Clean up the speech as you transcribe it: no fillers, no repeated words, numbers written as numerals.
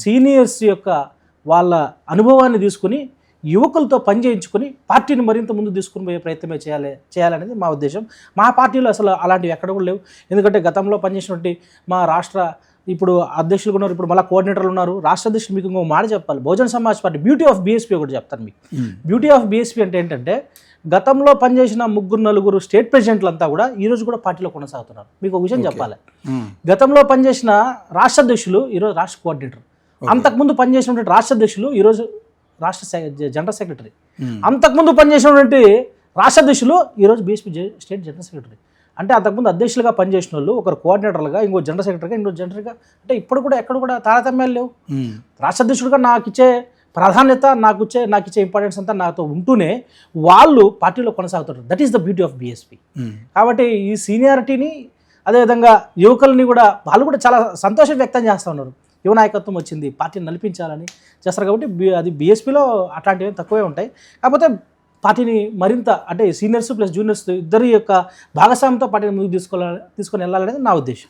Seniors యొక్క వాళ్ళ అనుభవాన్ని తీసుకుని యువకులతో పనిచేయించుకుని పార్టీని మరింత ముందు తీసుకుని పోయే ప్రయత్నమే చేయాలనేది మా ఉద్దేశం. మా పార్టీలో అసలు అలాంటివి ఎక్కడ కూడా లేవు. ఎందుకంటే గతంలో పనిచేసినటువంటి మా రాష్ట్ర ఇప్పుడు అధ్యక్షులు ఉన్నారు, ఇప్పుడు మళ్ళీ కోఆర్డినేటర్లు ఉన్నారు. రాష్ట్ర అధ్యక్షులు మీకు ఇంకో మాట చెప్పాలి, Bahujan Samaj Party beauty of BSP ఒకటి చెప్తాను మీకు. బ్యూటీ ఆఫ్ బీఎస్పీ అంటే ఏంటంటే గతంలో పనిచేసిన 3-4 స్టేట్ ప్రెసిడెంట్లంతా కూడా ఈరోజు కూడా పార్టీలో కొనసాగుతున్నారు. మీకు ఒక విషయం చెప్పాలి, గతంలో పనిచేసిన రాష్ట్ర అధ్యక్షులు ఈరోజు రాష్ట్ర కోఆర్డినేటర్, అంతకుముందు పనిచేసినటువంటి రాష్ట్ర అధ్యక్షులు ఈరోజు రాష్ట్ర జనరల్ సెక్రటరీ, అంతకుముందు పనిచేసినటువంటి రాష్ట్ర అధ్యక్షులు ఈరోజు బీఎస్పీ స్టేట్ జనరల్ సెక్రటరీ. అంటే అంతకుముందు అధ్యక్షులుగా పనిచేసిన వాళ్ళు ఒకరు కోఆర్డినేటర్లుగా, ఇంకో జనరల్ సెక్రటరీగా, ఇంకో జనరల్గా, అంటే ఇప్పుడు కూడా ఎక్కడ కూడా తారతమ్యాలు లేవు. రాష్ట్ర అధ్యక్షుడిగా నాకు ఇచ్చే ప్రాధాన్యత, నాకు ఇచ్చే ఇంపార్టెన్స్ అంతా నాతో ఉంటూనే వాళ్ళు పార్టీలో కొనసాగుతుంటారు. That is the beauty of BSP. కాబట్టి ఈ సీనియారిటీని అదేవిధంగా యువకులని కూడా వాళ్ళు కూడా చాలా సంతోషం వ్యక్తం చేస్తూ ఉన్నారు. యువ నాయకత్వం వచ్చింది, పార్టీని నడిపించాలని చేస్తారు. కాబట్టి అది బీఎస్పీలో అట్లాంటివి తక్కువే ఉంటాయి. కాకపోతే పార్టీని మరింత అంటే సీనియర్స్ ప్లస్ జూనియర్స్ ఇద్దరి యొక్క భాగస్వామ్యంతో పార్టీని ముందుకు తీసుకొని వెళ్ళాలనేది నా ఉద్దేశం.